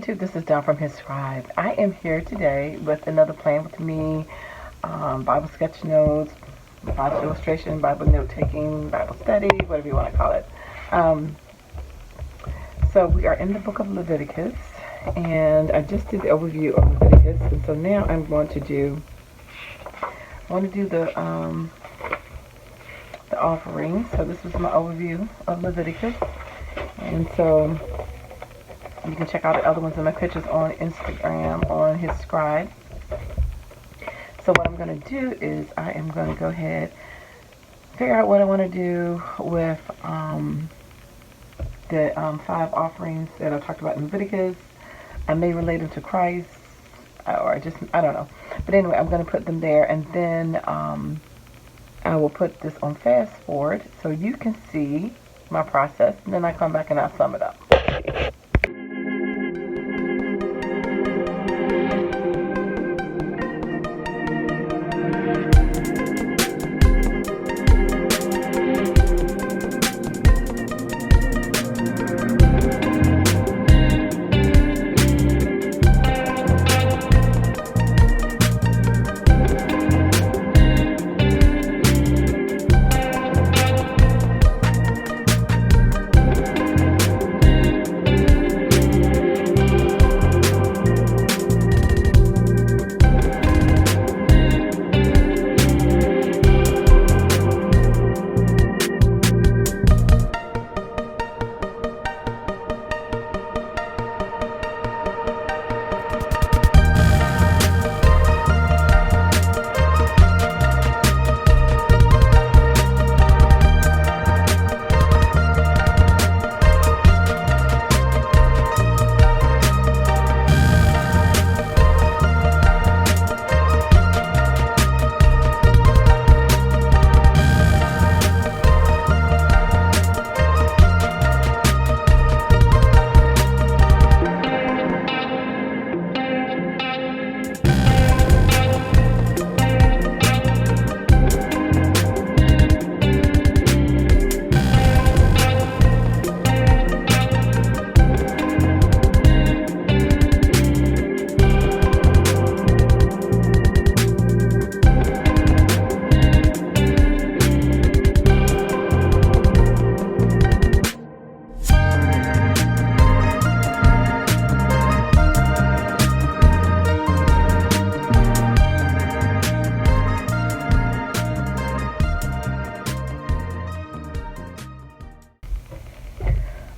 YouTube, this is Dawn from hzscribe. I am here today with another plan with me, Bible sketch notes, Bible illustration, Bible note-taking, Bible study, whatever you want to call it. So we are in the book of Leviticus, and I just did the overview of Leviticus, and so now I'm going to do, the offerings. So this is my overview of Leviticus, and so you can check out the other ones in my pictures on Instagram on hzscribe. So what I'm going to do is I am going to go ahead, figure out what I want to do with the 5 offerings that I talked about in Leviticus. I may relate them to Christ, or I don't know. But anyway, I'm going to put them there, and then I will put this on fast forward so you can see my process, and then I come back and I'll sum it up.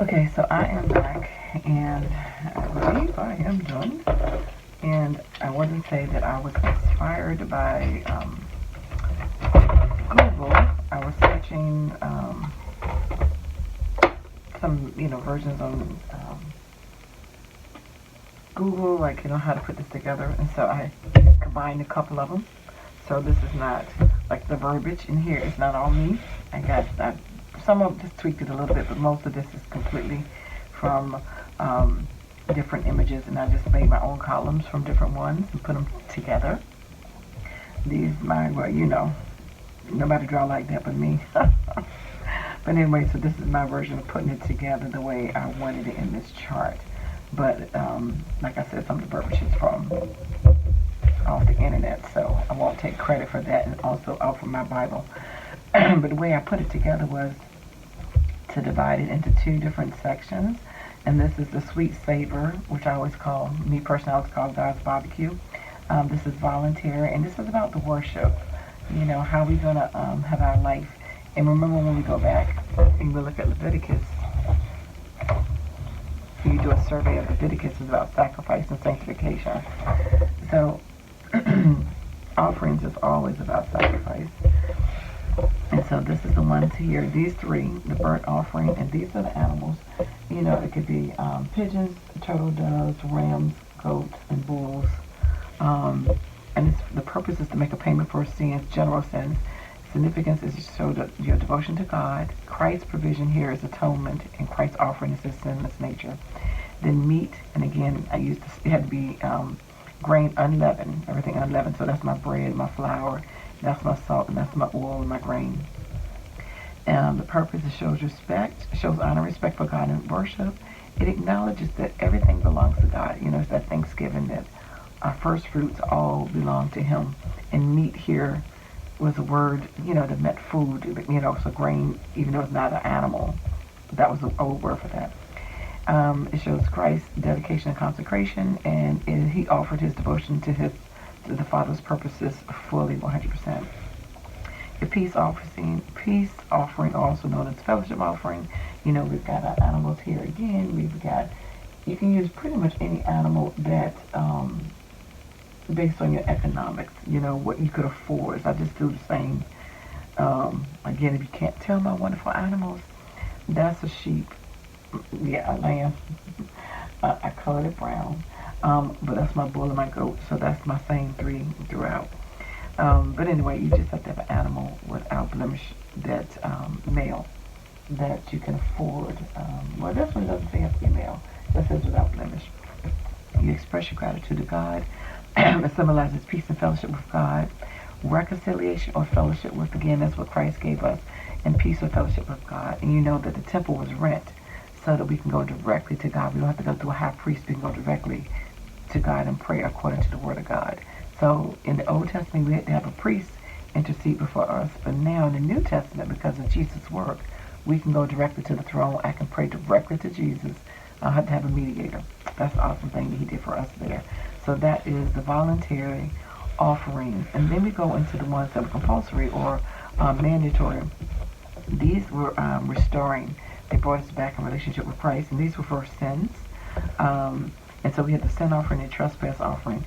Okay, so I am back, and I believe I am done. And I want to say that I was inspired by Google. I was searching some, versions on Google, like, how to put this together. And so I combined a couple of them. So this is not, like, the verbiage in here is not all me. I some of just tweaked it a little bit, but most of this is completely from different images, and I just made my own columns from different ones and put them together. These mine were, nobody draw like that but me. But anyway, so this is my version of putting it together the way I wanted it in this chart. But like I said, some of the verbiage is from off the internet, so I won't take credit for that, and also off of my Bible. But the way I put it together was to divide it into 2 different sections. And this is the sweet savor, which I always call, me personally, I always call God's barbecue. This is voluntary, and this is about the worship. How we going to have our life. And remember, when we go back and we look at Leviticus, you do a survey of Leviticus, is about sacrifice and sanctification. So offerings is always about sacrifice. And so this is the ones here. These 3, the burnt offering, and these are the animals. It could be pigeons, turtle doves, rams, goats, and bulls. And the purpose is to make a payment for sins, general sins. Significance is to show your devotion to God. Christ's provision here is atonement, and Christ's offering is his sinless nature. Then meat, and again, I used this, it had to be grain unleavened, everything unleavened. So that's my bread, my flour, that's my salt, and that's my oil and my grain. The purpose is shows honor and respect for God and worship. It acknowledges that everything belongs to God. It's that Thanksgiving that our first fruits all belong to Him. And meat here was a word, that meant food. So grain, even though it's not an animal, that was the old word for that. It shows Christ's dedication and consecration, and He offered His devotion to the Father's purposes fully, 100%. The peace offering, also known as fellowship offering. We've got our animals here again. You can use pretty much any animal that, based on your economics, what you could afford. So I just do the same. Again, if you can't tell my wonderful animals, that's a sheep. Yeah, a lamb. I colored it brown. But that's my bull and my goat. So that's my same three throughout. But anyway, you just have to have an animal without blemish, that male, that you can afford. Well, this one doesn't say it has to be male. It says without blemish. You express your gratitude to God. It symbolizes peace and fellowship with God. Reconciliation or fellowship with, again, that's what Christ gave us. And peace or fellowship with God. And you know that the temple was rent so that we can go directly to God. We don't have to go through a high priest. We can go directly to God and pray according to the Word of God. So in the Old Testament, we had to have a priest intercede before us. But now in the New Testament, because of Jesus' work, we can go directly to the throne. I can pray directly to Jesus. I don't have to have a mediator. That's the awesome thing that He did for us there. So that is the voluntary offerings. And then we go into the ones that were compulsory or mandatory. These were restoring. They brought us back in relationship with Christ. And these were for sins. And so we had the sin offering and trespass offering.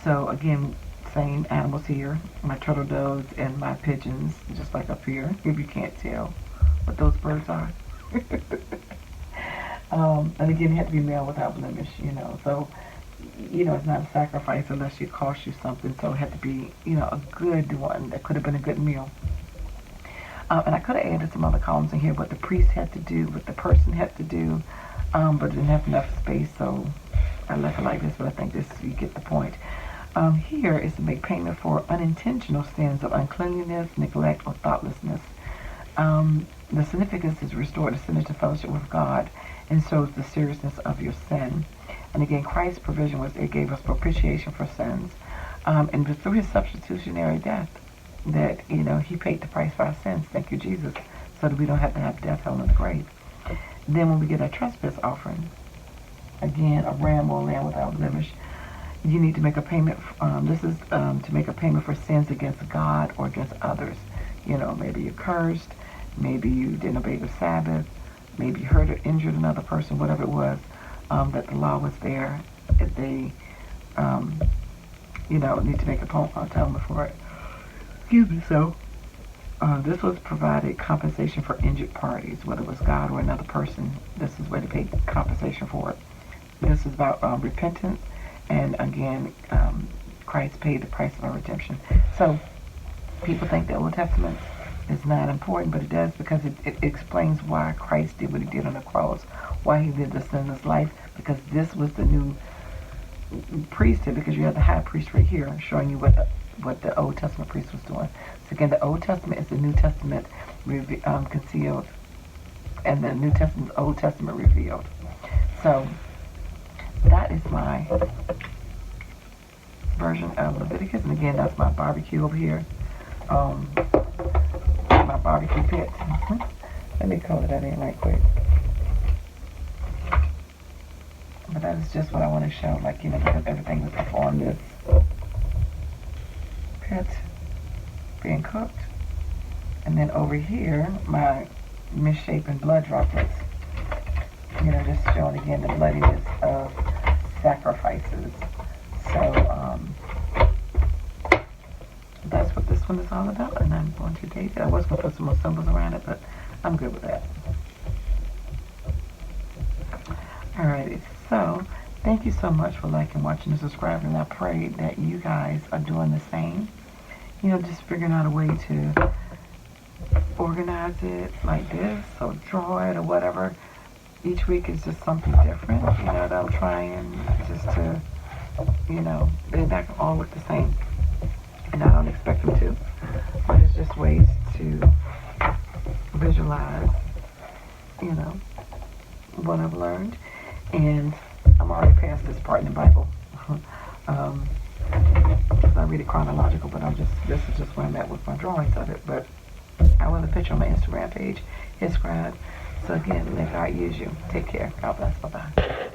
So again, same animals here. My turtle doves and my pigeons, just like up here, if you can't tell what those birds are. And again, it had to be male without blemish, So, it's not a sacrifice unless it costs you something. So it had to be, a good one. That could have been a good meal. And I could have added some other columns in here, what the priest had to do, what the person had to do, but it didn't have enough space, so I left it like this, but I think you get the point. Here is to make payment for unintentional sins of uncleanliness, neglect, or thoughtlessness. The significance is restored the sinner to fellowship with God and shows the seriousness of your sin. And again, Christ's provision was it gave us propitiation for sins. And through His substitutionary death, that, He paid the price for our sins. Thank you, Jesus, so that we don't have to have death, hell, and the grave. Then when we get a trespass offering, again, a ram or lamb without blemish, you need to make a payment. This is to make a payment for sins against God or against others. Maybe you cursed, maybe you didn't obey the Sabbath, maybe you hurt or injured another person, whatever it was, that the law was there. If they, need to make atonement for it. Excuse me, so this was provided compensation for injured parties, whether it was God or another person. This is where they paid compensation for it. This is about repentance, and again, Christ paid the price of our redemption. So people think the Old Testament is not important, but it does, because it explains why Christ did what He did on the cross, why He lived the sinless life, because this was the new priesthood, because you have the high priest right here showing you what the Old Testament priest was doing. So again, the Old Testament is the New Testament concealed, and the New Testament is Old Testament revealed. So that is my version of Leviticus. And again, that's my barbecue over here. My barbecue pit. Let me color that in right quick. But that is just what I want to show, because everything was up on this pit being cooked. And then over here, my misshapen blood droplets. Just showing again the bloodiness of sacrifices. So, that's what this one is all about, and I'm going to date it. I was going to put some more symbols around it, but I'm good with that. Alrighty, so thank you so much for liking, watching, and subscribing, and I pray that you guys are doing the same. Just figuring out a way to organize it like this, or draw it, or whatever. Each week is just something different, that I'm trying just to, they're not all look the same. And I don't expect them to. But it's just ways to visualize, what I've learned. And I'm already past this part in the Bible. It's not really chronological, but this is just where I'm at with my drawings of it. But I will have a picture on my Instagram page, hzscribe. So again, let God use you. Take care. God bless. Bye-bye.